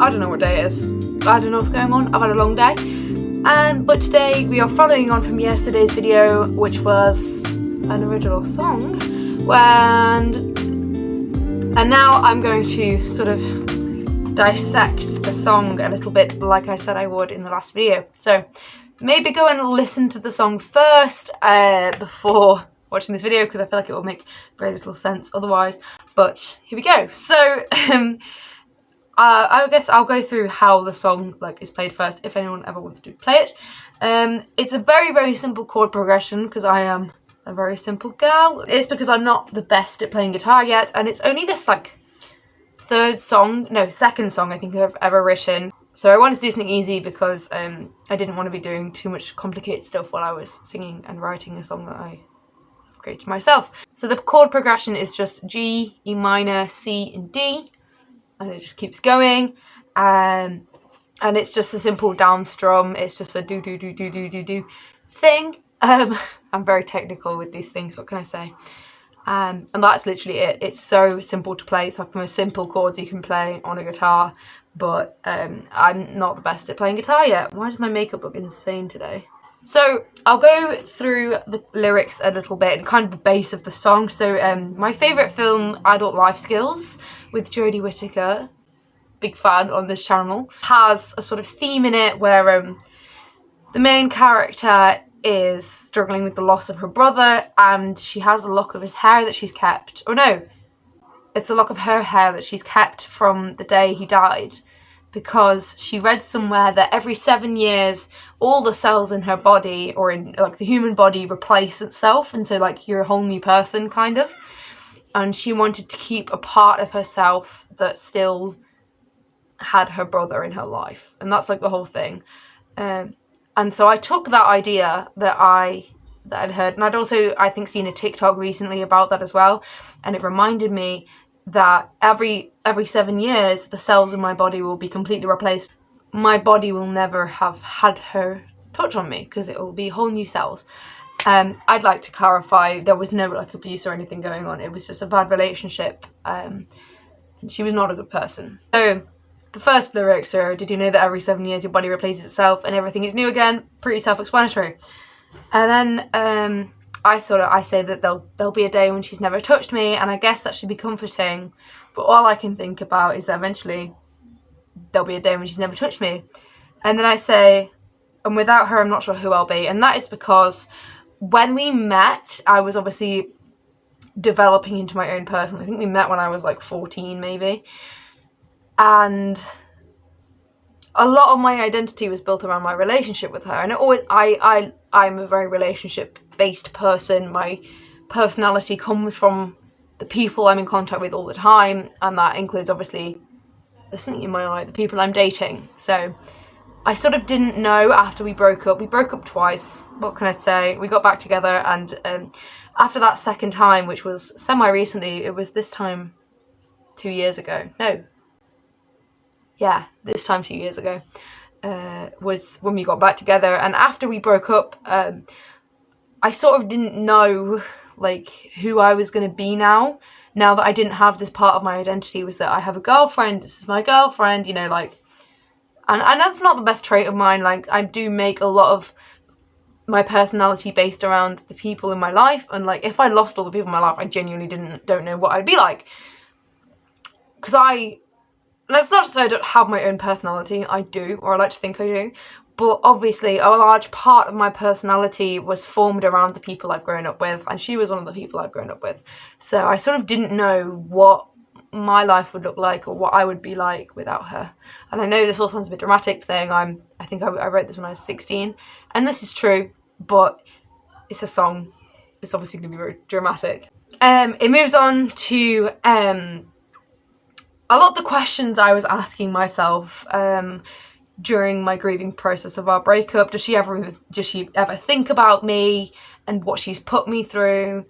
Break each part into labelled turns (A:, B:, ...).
A: I don't know what day it is. I don't know what's going on. I've had a long day. But today we are following on from yesterday's video, which was an original song. And now I'm going to sort of dissect the song a little bit, like I said I would in the last video. So maybe go and listen to the song first before watching this video, because I feel like it will make very little sense otherwise. But here we go. So I guess I'll go through how the song is played first, if anyone ever wants to play it. It's a very, very simple chord progression, because I am a very simple gal. It's because I'm not the best at playing guitar yet, and it's only this second song I think I've ever written. So I wanted to do something easy because I didn't want to be doing too much complicated stuff while I was singing and writing a song that I created myself. So the chord progression is just G, E minor, C and D, and it just keeps going. And it's just a simple down strum. It's just a do do do do do do do thing. I'm very technical with these things, what can I say? And that's literally it. It's so simple to play. It's like the most simple chords you can play on a guitar, but I'm not the best at playing guitar yet. Why does my makeup look insane today? So I'll go through the lyrics a little bit and kind of the base of the song. So my favourite film, Adult Life Skills, with Jodie Whittaker, big fan on this channel, has a sort of theme in it where the main character is struggling with the loss of her brother, and she has a lock of his hair that she's kept. Oh no, it's a lock of her hair that she's kept from the day he died, because she read somewhere that every 7 years all the cells in her body, or in the human body, replace itself, and so you're a whole new person kind of. And she wanted to keep a part of herself that still had her brother in her life, and that's the whole thing. And so I took that idea that I'd heard, and I'd also, I think, seen a TikTok recently about that as well, and it reminded me that every 7 years the cells in my body will be completely replaced. My body will never have had her touch on me, because it will be whole new cells. I'd like to clarify, there was no abuse or anything going on. It was just a bad relationship, and she was not a good person. So the first lyrics are, did you know that every 7 years your body replaces itself and everything is new again? Pretty self-explanatory. And then I say that there'll be a day when she's never touched me, and I guess that should be comforting, but all I can think about is that eventually there'll be a day when she's never touched me. And then I say, and without her I'm not sure who I'll be. And that is because when we met, I was obviously developing into my own person. I think we met when I was 14 maybe. And a lot of my identity was built around my relationship with her. And I'm a very relationship-based person. My personality comes from the people I'm in contact with all the time, and that includes, obviously, there's something in my eye, the people I'm dating. So I sort of didn't know after we broke up. We broke up twice, what can I say? We got back together, and after that second time, which was semi-recently, it was this time 2 years ago. No. Yeah, this time 2 years ago was when we got back together. And after we broke up, I sort of didn't know who I was going to be now that I didn't have this part of my identity, was that I have a girlfriend, this is my girlfriend, and that's not the best trait of mine. I do make a lot of my personality based around the people in my life, and if I lost all the people in my life, I genuinely don't know what I'd be like, because that's not to say I don't have my own personality. I do, or I like to think I do. But obviously, a large part of my personality was formed around the people I've grown up with, and she was one of the people I've grown up with. So I sort of didn't know what my life would look like, or what I would be like without her. And I know this all sounds a bit dramatic, saying I think I wrote this when I was 16, and this is true, but it's a song. It's obviously going to be very dramatic. It moves on to a lot of the questions I was asking myself during my grieving process of our breakup. Does she ever think about me and what she's put me through?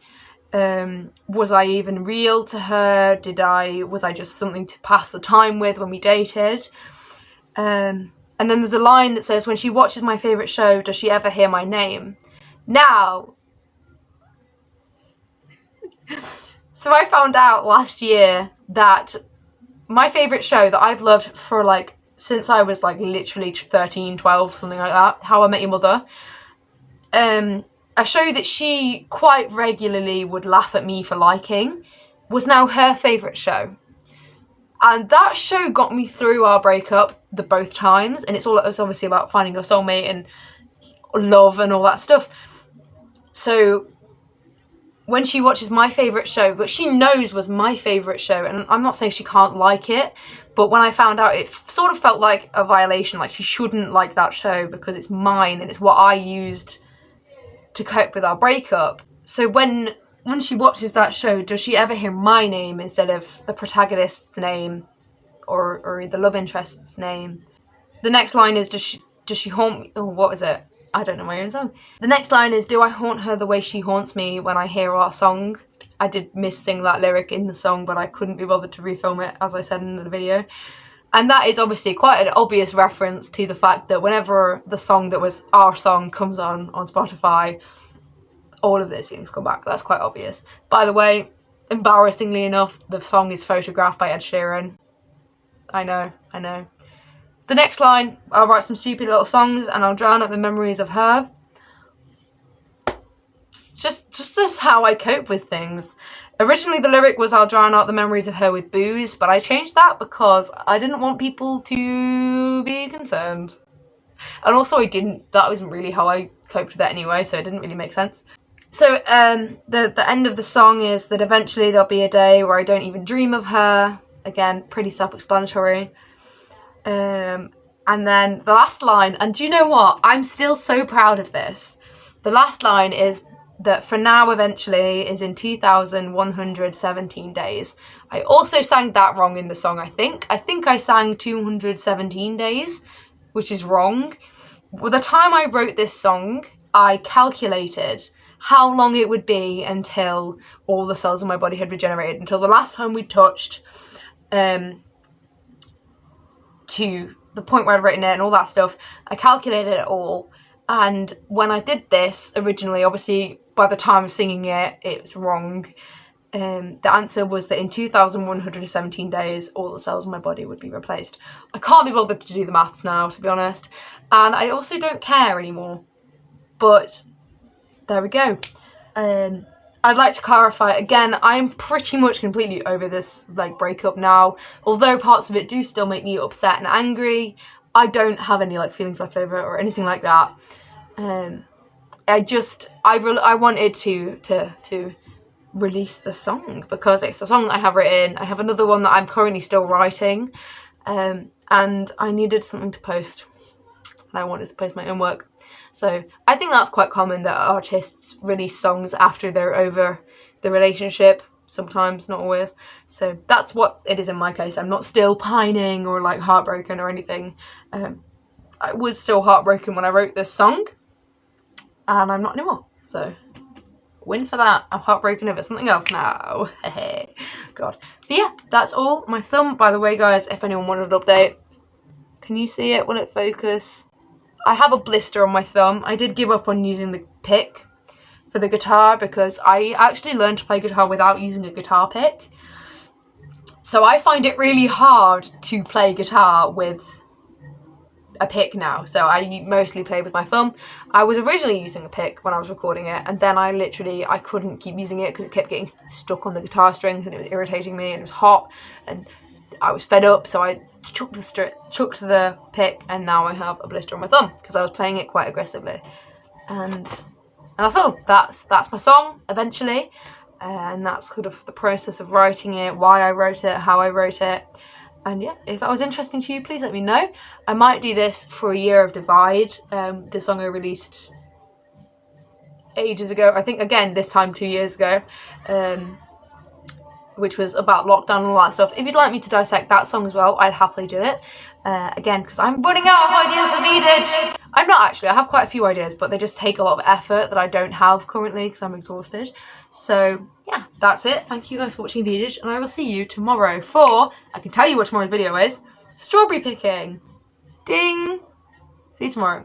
A: Was I even real to her? Was I just something to pass the time with when we dated? And then there's a line that says, when she watches my favourite show, does she ever hear my name? Now, So I found out last year that my favourite show that I've loved for like since I was like literally 13, 12, something like that, How I Met Your Mother. A show that she quite regularly would laugh at me for liking was now her favourite show. And that show got me through our breakup both times, and it's obviously about finding your soulmate and love and all that stuff. So when she watches my favourite show, but she knows was my favourite show, and I'm not saying she can't like it, but when I found out, it sort of felt like a violation, like she shouldn't like that show because it's mine and it's what I used to cope with our breakup. So when she watches that show, does she ever hear my name instead of the protagonist's name or the love interest's name? The next line is, does she haunt me? Oh, what was it? I don't know my own song. The next line is, do I haunt her the way she haunts me when I hear our song? I did miss-sing that lyric in the song, but I couldn't be bothered to refilm it, as I said in the video. And that is obviously quite an obvious reference to the fact that whenever the song that was our song comes on Spotify, all of those feelings come back. That's quite obvious. By the way, embarrassingly enough, the song is Photographed by Ed Sheeran. I know. The next line, I'll write some stupid little songs and I'll drown out the memories of her. Just how I cope with things. Originally the lyric was, I'll drown out the memories of her with booze, but I changed that because I didn't want people to be concerned. And also that wasn't really how I coped with it anyway, so it didn't really make sense. So the end of the song is that eventually there'll be a day where I don't even dream of her. Again, pretty self-explanatory. And then the last line, and do you know what? I'm still so proud of this. The last line is that for now, eventually, is in 2,117 days. I also sang that wrong in the song, I think. I think I sang 217 days, which is wrong. By the time I wrote this song, I calculated how long it would be until all the cells in my body had regenerated, until the last time we touched, to the point where I'd written it and all that stuff. I calculated it all, and when I did this originally, obviously by the time of singing it, it's wrong. The answer was that in 2,117 days, all the cells in my body would be replaced. I can't be bothered to do the maths now, to be honest, and I also don't care anymore. But there we go. I'd like to clarify again, I'm pretty much completely over this breakup now. Although parts of it do still make me upset and angry, I don't have any feelings left over or anything like that. I wanted to release the song because it's a song that I have written. I have another one that I'm currently still writing, and I needed something to post, and I wanted to post my own work. So I think that's quite common that artists release songs after they're over the relationship, sometimes, not always. So that's what it is in my case. I'm not still pining or heartbroken or anything. I was still heartbroken when I wrote this song, and I'm not anymore. So win for that. I'm heartbroken over something else now. God. But yeah, that's all. My thumb, by the way, guys, if anyone wanted an update. Can you see it? Will it focus? I have a blister on my thumb. I did give up on using the pick for the guitar because I actually learned to play guitar without using a guitar pick. So I find it really hard to play guitar with a pick now. So I mostly play with my thumb. I was originally using a pick when I was recording it, and then I couldn't keep using it because it kept getting stuck on the guitar strings and it was irritating me, and it was hot and I was fed up, so I chucked the pick, and now I have a blister on my thumb because I was playing it quite aggressively. And that's all. That's my song eventually, and that's sort of the process of writing it, why I wrote it, how I wrote it. And yeah, if that was interesting to you, please let me know. I might do this for a year of VEDIJ. The song I released ages ago, I think, again this time 2 years ago, which was about lockdown and all that stuff. If you'd like me to dissect that song as well, I'd happily do it. Again, because I'm running out of ideas for VEDIJ. I'm not actually. I have quite a few ideas, but they just take a lot of effort that I don't have currently because I'm exhausted. So yeah, that's it. Thank you guys for watching VEDIJ, and I will see you tomorrow for, I can tell you what tomorrow's video is, strawberry picking. Ding! See you tomorrow.